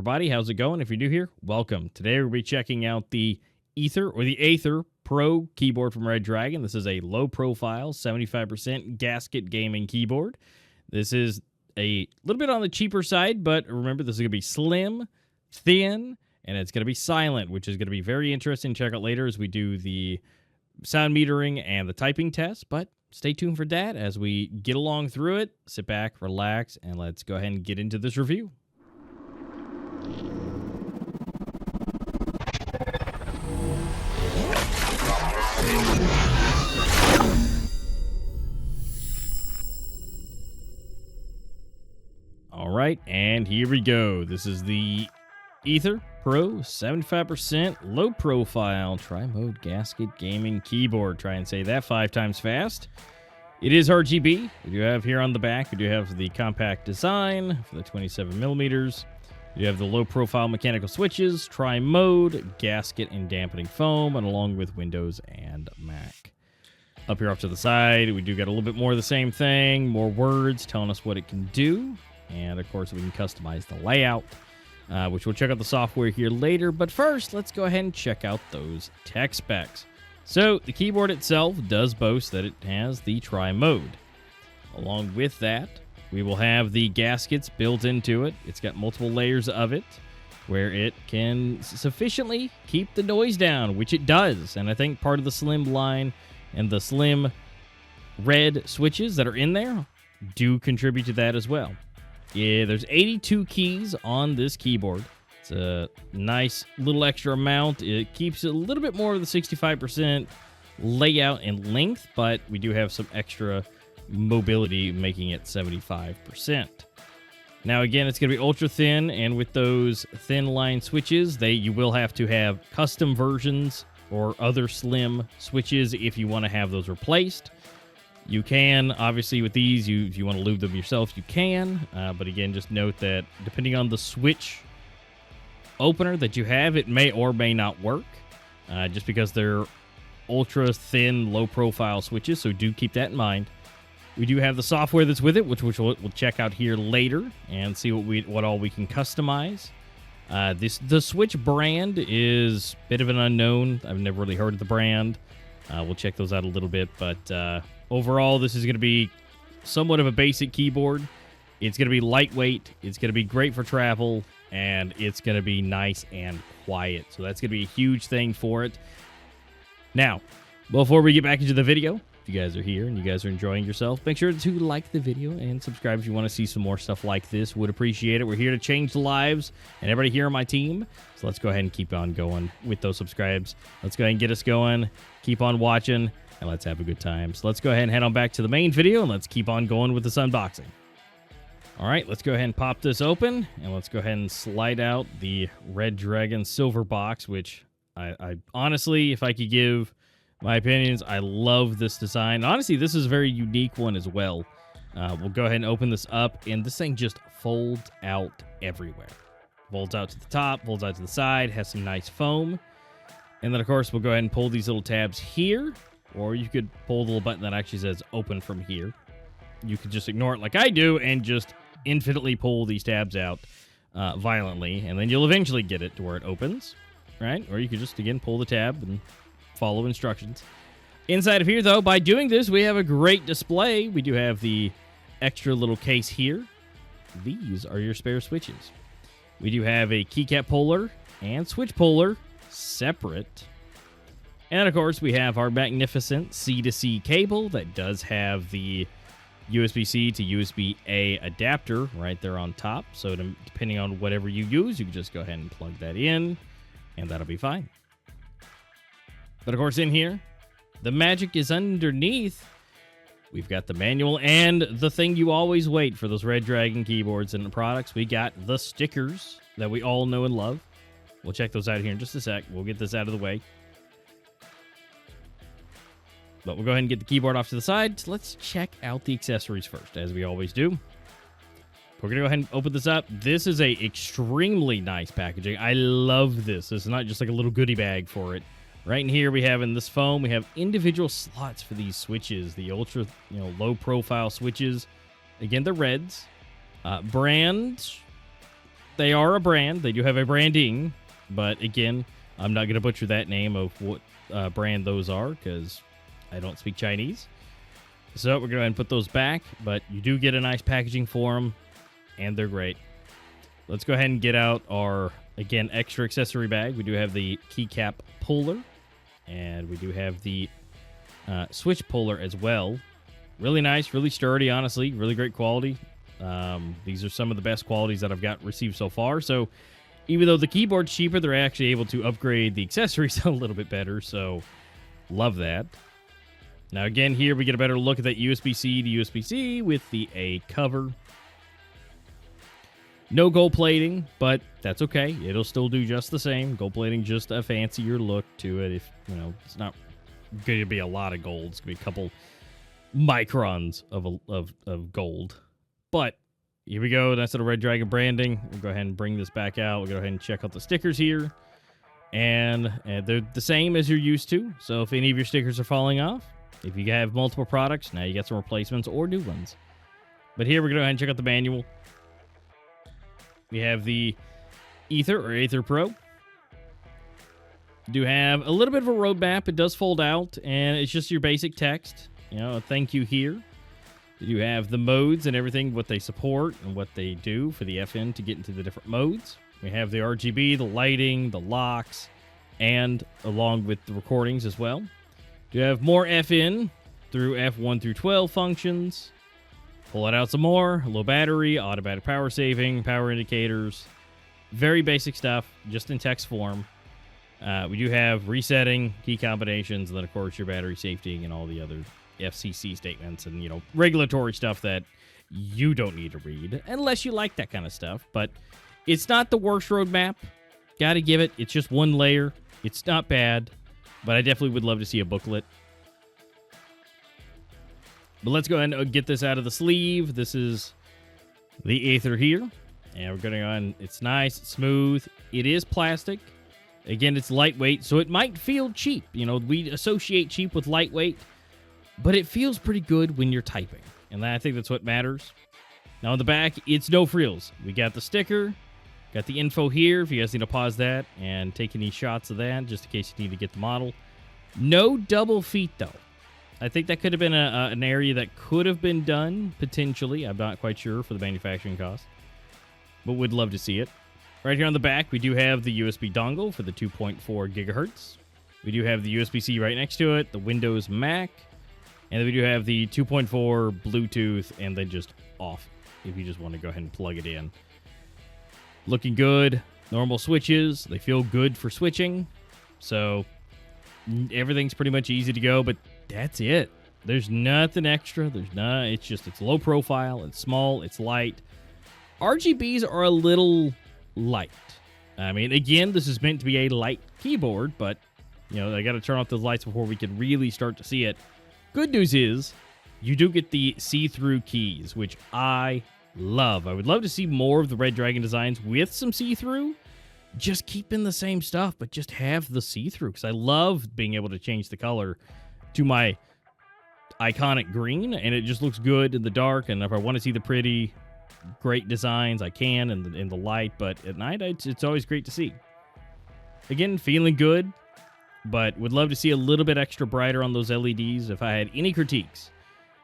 everybody. How's it going? If you're new here, welcome. Today we'll be checking out the Aether or the Aether Pro keyboard from Redragon. This is a low-profile, 75% gasket gaming keyboard. This is a little bit on the cheaper side, but remember, this is going to be slim, thin, and it's going to be silent, which is going to be very interesting to check out later as we do the sound metering and the typing test. But stay tuned for that as we get along through it. Sit back, relax, and let's go ahead and get into this review. All right, and here we go. This is the Aether Pro 75% low profile tri-mode gasket gaming keyboard. Try and say that 5 times fast. It is RGB. We do have here on the back, we do have the compact design for the 27 millimeters. You have the low profile mechanical switches, tri-mode, gasket and dampening foam, and along with Windows and Mac. Up here off to the side, we do get a little bit more of the same thing, more words telling us what it can do. And of course, we can customize the layout, which we'll check out the software here later. But first, let's go ahead and check out those tech specs. So the keyboard itself does boast that it has the tri-mode. Along with that, we will have the gaskets built into it. It's got multiple layers of it where it can sufficiently keep the noise down, which it does. And I think part of the slim line and the slim red switches that are in there do contribute to that as well. Yeah, there's 82 keys on this keyboard. It's a nice little extra amount. It keeps a little bit more of the 65% layout and length, but we do have some extra mobility, making it 75%. Now, again, it's going to be ultra thin, and with those thin line switches, you will have to have custom versions or other slim switches if you want to have those replaced. You can, obviously, with these, if you want to lube them yourself, you can. But again, just note that depending on the switch opener that you have, it may or may not work, just because they're ultra thin, low profile switches. So do keep that in mind. We do have the software that's with it, which we'll check out here later and see what all we can customize. The Switch brand is a bit of an unknown. I've never really heard of the brand. We'll check those out a little bit, but overall, this is going to be somewhat of a basic keyboard. It's going to be lightweight. It's going to be great for travel, and it's going to be nice and quiet. So that's going to be a huge thing for it. Now, before we get back into the video, if you guys are here and you guys are enjoying yourself, make sure to like the video and subscribe if you want to see some more stuff like this. Would appreciate it. We're here to change the lives and everybody here on my team. So let's go ahead and keep on going with those subscribes. Let's go ahead and get us going. Keep on watching. And let's have a good time. So let's go ahead and head on back to the main video, and let's keep on going with this unboxing. All right, let's go ahead and pop this open, and let's go ahead and slide out the Redragon silver box, which I honestly, if I could give my opinions, I love this design. Honestly, this is a very unique one as well. We'll go ahead and open this up, and this thing just folds out everywhere. Folds out to the top, folds out to the side, has some nice foam. And then, of course, we'll go ahead and pull these little tabs here. Or you could pull the little button that actually says open from here. You could just ignore it like I do and just infinitely pull these tabs out violently. And then you'll eventually get it to where it opens, right? Or you could just, again, pull the tab and follow instructions. Inside of here, though, by doing this, we have a great display. We do have the extra little case here. These are your spare switches. We do have a keycap puller and switch puller separate. And, of course, we have our magnificent C-to-C cable that does have the USB-C to USB-A adapter right there on top. So depending on whatever you use, you can just go ahead and plug that in, and that'll be fine. But, of course, in here, the magic is underneath. We've got the manual and the thing you always wait for those Redragon keyboards and the products. We got the stickers that we all know and love. We'll check those out here in just a sec. We'll get this out of the way. But we'll go ahead and get the keyboard off to the side. So let's check out the accessories first, as we always do. We're going to go ahead and open this up. This is a extremely nice packaging. I love this. This is not just like a little goodie bag for it. Right in here, we have in this foam, we have individual slots for these switches, the ultra, low profile switches. Again, the reds. Brand, they are a brand. They do have a branding. But again, I'm not going to butcher that name of what brand those are because I don't speak Chinese. So we're going to go ahead and put those back. But you do get a nice packaging for them. And they're great. Let's go ahead and get out our, again, extra accessory bag. We do have the keycap puller. And we do have the switch puller as well. Really nice, really sturdy, honestly. Really great quality. These are some of the best qualities that I've got received so far. So even though the keyboard's cheaper, they're actually able to upgrade the accessories a little bit better. So love that. Now, again, here we get a better look at that USB-C to USB-C with the A cover. No gold plating, but that's okay. It'll still do just the same. Gold plating, just a fancier look to it. If, you know, it's not going to be a lot of gold. It's going to be a couple microns of gold. But here we go. That's the Redragon branding. We'll go ahead and bring this back out. We'll go ahead and check out the stickers here. And they're the same as you're used to. So if any of your stickers are falling off, if you have multiple products, now you got some replacements or new ones. But here we're going to go ahead and check out the manual. We have the Aether or Aether Pro. Do have a little bit of a roadmap. It does fold out, and it's just your basic text. You know, a thank you here. You have the modes and everything, what they support and what they do for the FN to get into the different modes. We have the RGB, the lighting, the locks, and along with the recordings as well. You have more FN through F1 through 12 functions. Pull it out some more. Low battery, automatic power saving, power indicators. Very basic stuff, just in text form. We do have resetting, key combinations, and then, of course, your battery safety and all the other FCC statements and, you know, regulatory stuff that you don't need to read unless you like that kind of stuff. But it's not the worst roadmap. Got to give it. It's just one layer. It's not bad, but I definitely would love to see a booklet. But let's go ahead and get this out of the sleeve. This is the Aether here. And we're going on. It's nice. It's smooth. It is plastic. Again, it's lightweight, so it might feel cheap. You know, we associate cheap with lightweight, but it feels pretty good when you're typing. And I think that's what matters. Now, on the back, it's no frills. We got the sticker. Got the info here if you guys need to pause that and take any shots of that just in case you need to get the model. No double feet, though. I think that could have been an area that could have been done, potentially. I'm not quite sure for the manufacturing cost, but would love to see it. Right here on the back, we do have the USB dongle for the 2.4 gigahertz. We do have the USB-C right next to it, the Windows Mac, and then we do have the 2.4 Bluetooth, and then just off if you just want to go ahead and plug it in. Looking good. Normal switches. They feel good for switching. So everything's pretty much easy to go, but that's it. There's nothing extra. It's low profile. It's small. It's light. RGBs are a little light. I mean, again, this is meant to be a light keyboard, but, you know, I got to turn off those lights before we can really start to see it. Good news is you do get the see-through keys, which I love. I would love to see more of the Redragon designs with some see-through. Just keeping the same stuff, but just have the see-through, because I love being able to change the color to my iconic green, and it just looks good in the dark. And if I want to see the pretty, great designs, I can in the light, but at night, it's always great to see. Again, feeling good, but would love to see a little bit extra brighter on those LEDs if I had any critiques.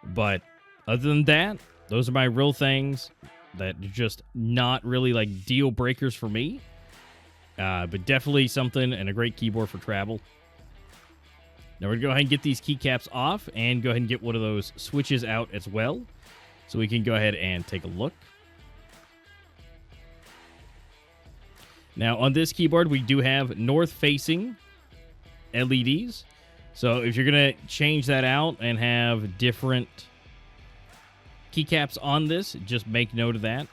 But other than that, those are my real things that are just not really like deal breakers for me. But definitely something and a great keyboard for travel. Now we're going to go ahead and get these keycaps off and go ahead and get one of those switches out as well. So we can go ahead and take a look. Now on this keyboard, we do have north-facing LEDs. So if you're going to change that out and have different keycaps on this, just make note of that.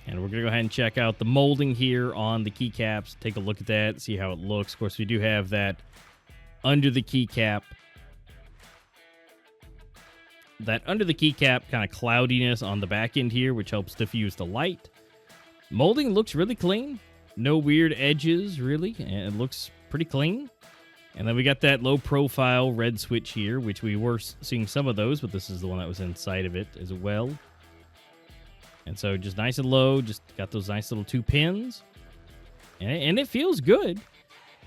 And we're going to go ahead and check out the molding here on the keycaps. Take a look at that, see how it looks. Of course, we do have that under the keycap. That under the keycap kind of cloudiness on the back end here, which helps diffuse the light. Molding looks really clean. No weird edges, really. And it looks pretty clean. And then we got that low profile red switch here, which we were seeing some of those, but this is the one that was inside of it as well. And so just nice and low, just got those nice little 2 pins. And it feels good.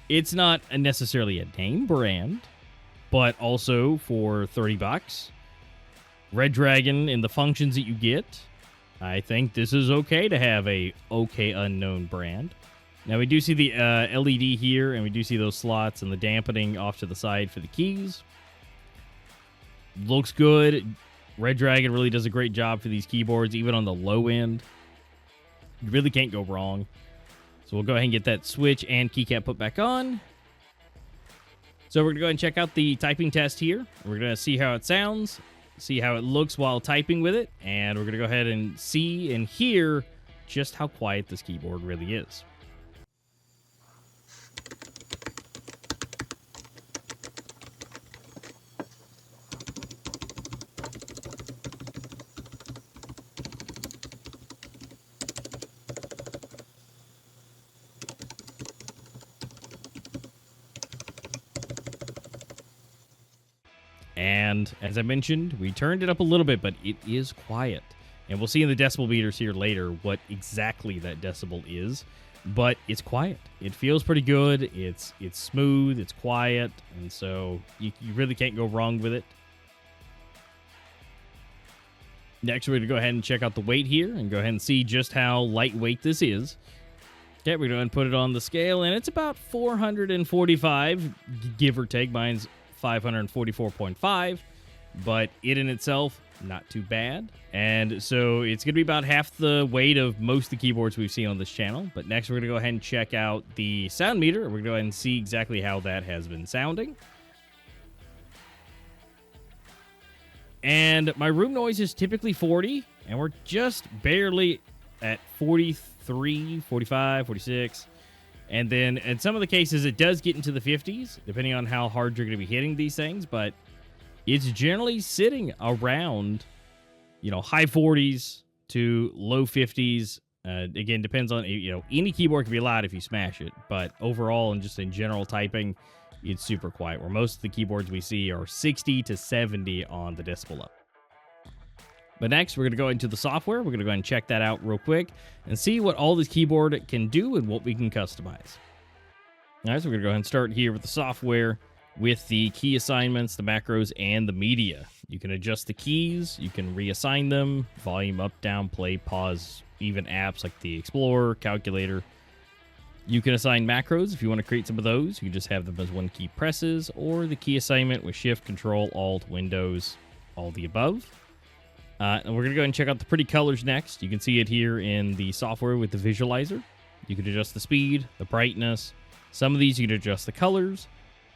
It's not necessarily a name brand, but also for 30 bucks, Redragon and the functions that you get, I think this is okay to have a okay unknown brand. Now we do see the LED here, and we do see those slots and the dampening off to the side for the keys. Looks good. Redragon really does a great job for these keyboards, even on the low end. You really can't go wrong. So we'll go ahead and get that switch and keycap put back on. So we're going to go ahead and check out the typing test here. We're going to see how it sounds, see how it looks while typing with it, and we're going to go ahead and see and hear just how quiet this keyboard really is. And as I mentioned, we turned it up a little bit, but it is quiet. And we'll see in the decibel meters here later what exactly that decibel is. But it's quiet. It feels pretty good. It's smooth. It's quiet. And so you really can't go wrong with it. Next, we're going to go ahead and check out the weight here and go ahead and see just how lightweight this is. Okay, we're going to put it on the scale, and it's about 445, give or take. Mine's 544.5, but it in itself, not too bad. And so it's going to be about half the weight of most of the keyboards we've seen on this channel. But next, we're going to go ahead and check out the sound meter. We're going to go ahead and see exactly how that has been sounding. And my room noise is typically 40, and we're just barely at 43, 45, 46. And then in some of the cases, it does get into the 50s, depending on how hard you're going to be hitting these things. But it's generally sitting around, high 40s to low 50s. Again, depends on, any keyboard can be loud if you smash it. But overall, and just in general typing, it's super quiet, where most of the keyboards we see are 60 to 70 on the decibel up. But next, we're going to go into the software. We're going to go ahead and check that out real quick and see what all this keyboard can do and what we can customize. All right, so we're going to go ahead and start here with the software with the key assignments, the macros, and the media. You can adjust the keys. You can reassign them, volume up, down, play, pause, even apps like the Explorer, calculator. You can assign macros if you want to create some of those. You can just have them as one key presses, or the key assignment with Shift, Control, Alt, Windows, all the above. And we're going to go ahead and check out the pretty colors next. You can see it here in the software with the visualizer. You can adjust the speed, the brightness. Some of these you can adjust the colors.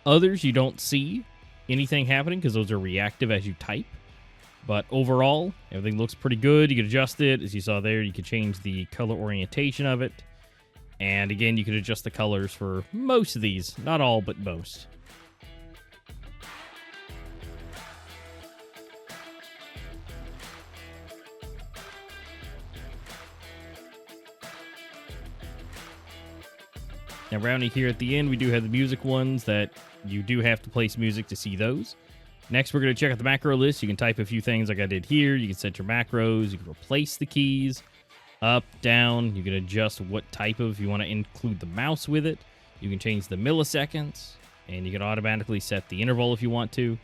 Others you don't see anything happening because those are reactive as you type. But overall, everything looks pretty good. You can adjust it. As you saw there, you can change the color orientation of it. And again, you can adjust the colors for most of these. Not all, but most. Now, rounding here at the end, we do have the music ones that you do have to place music to see those. Next, we're going to check out the macro list. You can type a few things like I did here. You can set your macros. You can replace the keys. Up, down. You can adjust what type of, you want to include the mouse with it. You can change the milliseconds. And you can automatically set the interval if you want to.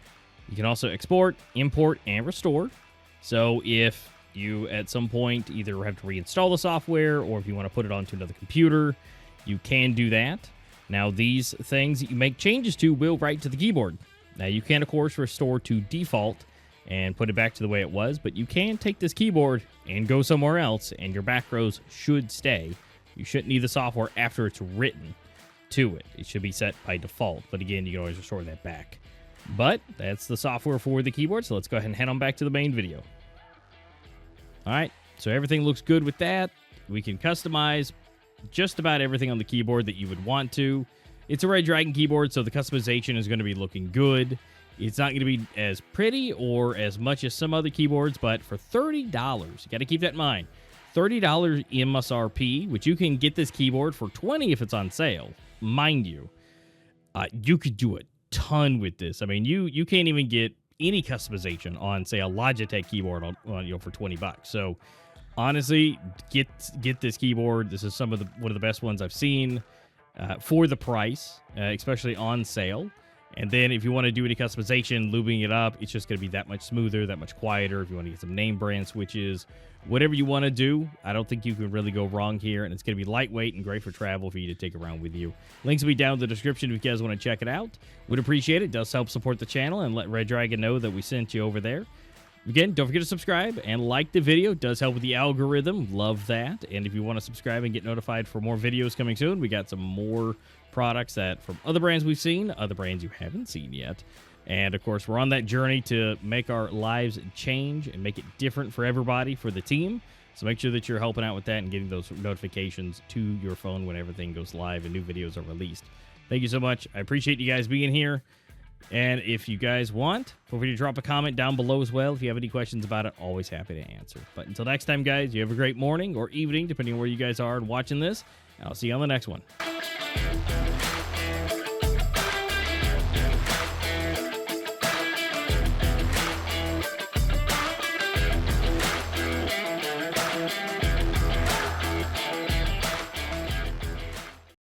You can also export, import, and restore. So if you, at some point, either have to reinstall the software or if you want to put it onto another computer, you can do that. Now, these things that you make changes to will write to the keyboard. Now, you can, of course, restore to default and put it back to the way it was, but you can take this keyboard and go somewhere else, and your macros should stay. You shouldn't need the software after it's written to it. It should be set by default, but again, you can always restore that back. But that's the software for the keyboard, so let's go ahead and head on back to the main video. All right, so everything looks good with that. We can customize just about everything on the keyboard that you would want to. It's a Redragon keyboard, so the customization is going to be looking good. It's not going to be as pretty or as much as some other keyboards, but for $30, you got to keep that in mind. $30 MSRP, which you can get this keyboard for $20 if it's on sale. Mind you, you could do a ton with this. I mean, you can't even get any customization on, say, a Logitech keyboard on for $20. So honestly, get this keyboard. This is one of the best ones I've seen for the price, especially on sale. And then if you want to do any customization, lubing it up, it's just going to be that much smoother, that much quieter. If you want to get some name brand switches, whatever you want to do, I don't think you can really go wrong here. And it's going to be lightweight and great for travel for you to take around with you. Links will be down in the description if you guys want to check it out. Would appreciate it. It does help support the channel and let Redragon know that we sent you over there. Again, don't forget to subscribe and like the video. It does help with the algorithm. Love that. And if you want to subscribe and get notified for more videos coming soon, we got some more products that from other brands we've seen, other brands you haven't seen yet. And, of course, we're on that journey to make our lives change and make it different for everybody, for the team. So make sure that you're helping out with that and getting those notifications to your phone when everything goes live and new videos are released. Thank you so much. I appreciate you guys being here. And if you guys want, feel free to drop a comment down below as well. If you have any questions about it, always happy to answer. But until next time, guys, you have a great morning or evening, depending on where you guys are and watching this. And I'll see you on the next one.